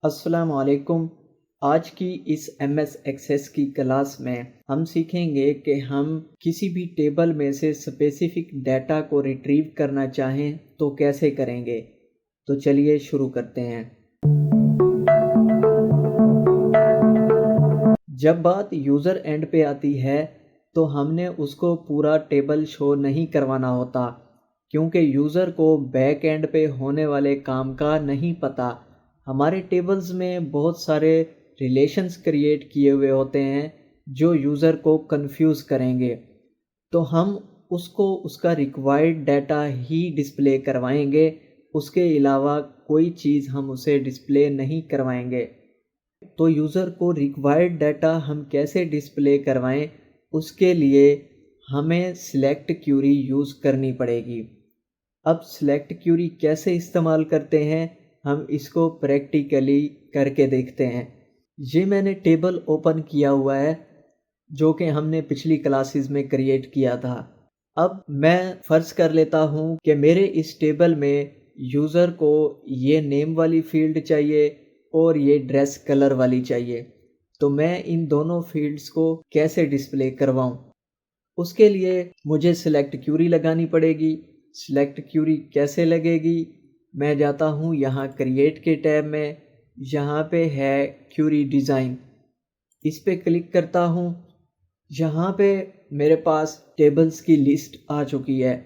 السلام علیکم۔ آج کی اس ایم ایس ایکسیس کی کلاس میں ہم سیکھیں گے کہ ہم کسی بھی ٹیبل میں سے اسپیسیفک ڈیٹا کو ریٹریو کرنا چاہیں تو کیسے کریں گے۔ تو چلیے شروع کرتے ہیں۔ جب بات یوزر اینڈ پہ آتی ہے تو ہم نے اس کو پورا ٹیبل شو نہیں کروانا ہوتا، کیونکہ یوزر کو بیک اینڈ پہ ہونے والے کام کا نہیں پتہ۔ ہمارے ٹیبلز میں بہت سارے ریلیشنز کریٹ کیے ہوئے ہوتے ہیں جو یوزر کو کنفیوز کریں گے، تو ہم اس کو اس کا ریکوائرڈ ڈیٹا ہی ڈسپلے کروائیں گے، اس کے علاوہ کوئی چیز ہم اسے ڈسپلے نہیں کروائیں گے۔ تو یوزر کو ریکوائرڈ ڈیٹا ہم کیسے ڈسپلے کروائیں، اس کے لیے ہمیں سلیکٹ کیوری یوز کرنی پڑے گی۔ اب سلیکٹ کیوری کیسے استعمال کرتے ہیں ہم اس کو پریکٹیکلی کر کے دیکھتے ہیں۔ یہ میں نے ٹیبل اوپن کیا ہوا ہے جو کہ ہم نے پچھلی کلاسز میں کریٹ کیا تھا۔ اب میں فرض کر لیتا ہوں کہ میرے اس ٹیبل میں یوزر کو یہ نیم والی فیلڈ چاہیے اور یہ ڈریس کلر والی چاہیے، تو میں ان دونوں فیلڈز کو کیسے ڈسپلے کرواؤں؟ اس کے لیے مجھے سلیکٹ کیوری لگانی پڑے گی۔ سلیکٹ کیوری کیسے لگے گی؟ میں جاتا ہوں یہاں کریٹ کے ٹیب میں، یہاں پہ ہے کیوری ڈیزائن، اس پہ کلک کرتا ہوں۔ یہاں پہ میرے پاس ٹیبلز کی لسٹ آ چکی ہے۔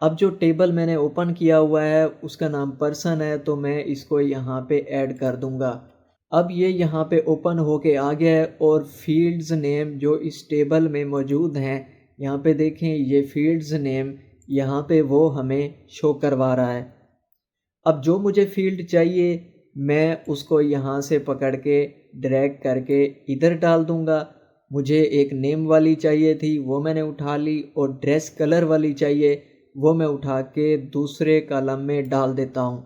اب جو ٹیبل میں نے اوپن کیا ہوا ہے اس کا نام پرسن ہے، تو میں اس کو یہاں پہ ایڈ کر دوں گا۔ اب یہ یہاں پہ اوپن ہو کے آ گیا ہے، اور فیلڈز نیم جو اس ٹیبل میں موجود ہیں، یہاں پہ دیکھیں یہ فیلڈز نیم یہاں پہ وہ ہمیں شو کروا رہا ہے۔ اب جو مجھے فیلڈ چاہیے میں اس کو یہاں سے پکڑ کے ڈریگ کر کے ادھر ڈال دوں گا۔ مجھے ایک نیم والی چاہیے تھی، وہ میں نے اٹھا لی، اور ڈریس کلر والی چاہیے وہ میں اٹھا کے دوسرے کالم میں ڈال دیتا ہوں۔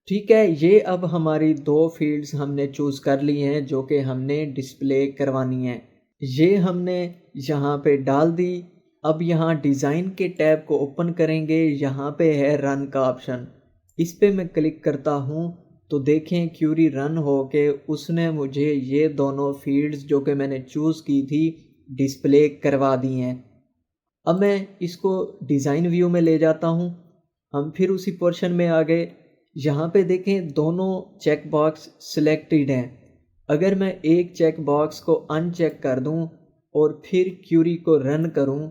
ٹھیک ہے، یہ اب ہماری دو فیلڈز ہم نے چوز کر لی ہیں جو کہ ہم نے ڈسپلے کروانی ہیں۔ یہ ہم نے یہاں پہ ڈال دی۔ اب یہاں ڈیزائن کے ٹیب کو اوپن کریں گے، یہاں پہ ہے رن کا آپشن، اس پہ میں کلک کرتا ہوں تو دیکھیں کیوری رن ہو کے اس نے مجھے یہ دونوں فیلڈز جو کہ میں نے چوز کی تھی ڈسپلے کروا دی ہیں۔ اب میں اس کو ڈیزائن ویو میں لے جاتا ہوں۔ ہم پھر اسی پورشن میں آ گئے، یہاں پہ دیکھیں دونوں چیک باکس سلیکٹڈ ہیں۔ اگر میں ایک چیک باکس کو ان چیک کر دوں اور پھر کیوری کو رن کروں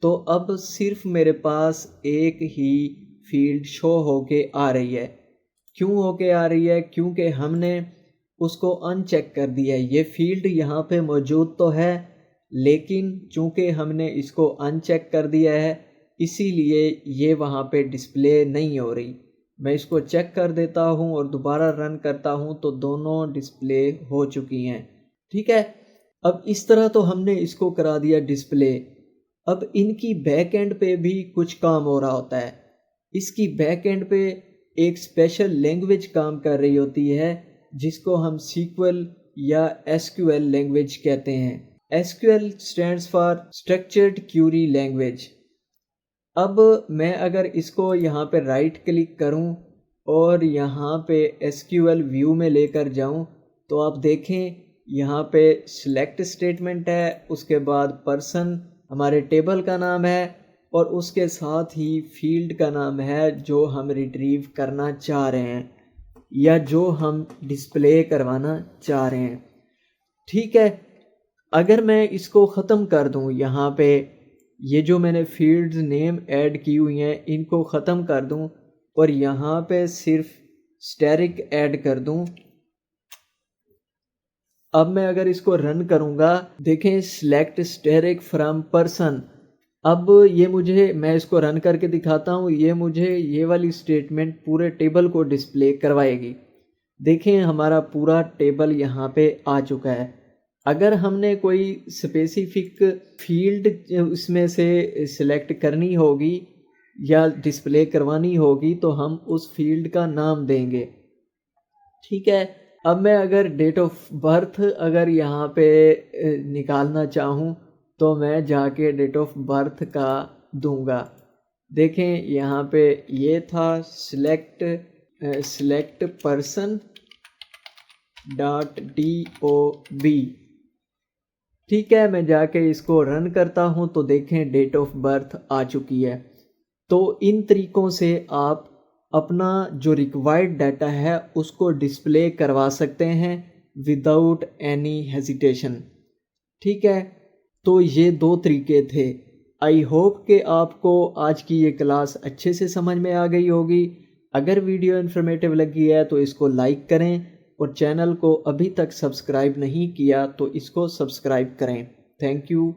تو اب صرف میرے پاس ایک ہی فیلڈ شو ہو کے آ رہی ہے۔ کیوں ہو کے آ رہی ہے؟ کیونکہ ہم نے اس کو ان چیک کر دیا ہے۔ یہ فیلڈ یہاں پہ موجود تو ہے، لیکن چونکہ ہم نے اس کو ان چیک کر دیا ہے اسی لیے یہ وہاں پہ ڈسپلے نہیں ہو رہی۔ میں اس کو چیک کر دیتا ہوں اور دوبارہ رن کرتا ہوں تو دونوں ڈسپلے ہو چکی ہیں۔ ٹھیک ہے، اب اس طرح تو ہم نے اس کو کرا دیا ڈسپلے۔ اب ان کی بیک اینڈ پہ بھی کچھ کام ہو رہا ہوتا ہے۔ اس کی بیک اینڈ پہ ایک اسپیشل لینگویج کام کر رہی ہوتی ہے جس کو ہم سیکول یا ایس کیو ایل لینگویج کہتے ہیں۔ S Q L stands for structured query language. اب میں اگر اس کو یہاں پہ رائٹ کلک کروں اور یہاں پہ ایس کیو ایل ویو میں لے کر جاؤں تو آپ دیکھیں یہاں پہ سلیکٹ اسٹیٹمنٹ ہے، اس کے بعد پرسن ہمارے ٹیبل کا نام ہے، اور اس کے ساتھ ہی فیلڈ کا نام ہے جو ہم ریٹریو کرنا چاہ رہے ہیں یا جو ہم ڈسپلے کروانا چاہ رہے ہیں۔ ٹھیک ہے، اگر میں اس کو ختم کر دوں، یہاں پہ یہ جو میں نے فیلڈز نیم ایڈ کی ہوئی ہیں ان کو ختم کر دوں اور یہاں پہ صرف اسٹیرک ایڈ کر دوں، اب میں اگر اس کو رن کروں گا دیکھیں سلیکٹ اسٹیرک فرام پرسن۔ اب یہ میں اس کو رن کر کے دکھاتا ہوں، یہ مجھے یہ والی اسٹیٹمنٹ پورے ٹیبل کو ڈسپلے کروائے گی۔ دیکھیں ہمارا پورا ٹیبل یہاں پہ آ چکا ہے۔ اگر ہم نے کوئی اسپیسیفک فیلڈ اس میں سے سلیکٹ کرنی ہوگی یا ڈسپلے کروانی ہوگی تو ہم اس فیلڈ کا نام دیں گے۔ ٹھیک ہے، اب میں اگر ڈیٹ آف برتھ اگر یہاں پہ نکالنا چاہوں تو میں جا کے ڈیٹ آف برتھ کا دوں گا۔ دیکھیں یہاں پہ یہ تھا سلیکٹ پرسن ٹھیک ہے، میں جا کے اس کو رن کرتا ہوں تو دیکھیں ڈیٹ آف برتھ آ چکی ہے۔ تو ان طریقوں سے آپ اپنا جو ریکوائرڈ ڈیٹا ہے اس کو ڈسپلے کروا سکتے ہیں وداؤٹ اینی ہیزیٹیشن۔ ٹھیک ہے، تو یہ 2 طریقے تھے۔ آئی ہوپ کہ آپ کو آج کی یہ کلاس اچھے سے سمجھ میں آ گئی ہوگی۔ اگر ویڈیو انفارمیٹیو لگی ہے تو اس کو لائک کریں، اور چینل کو ابھی تک سبسکرائب نہیں کیا تو اس کو سبسکرائب کریں۔ Thank you.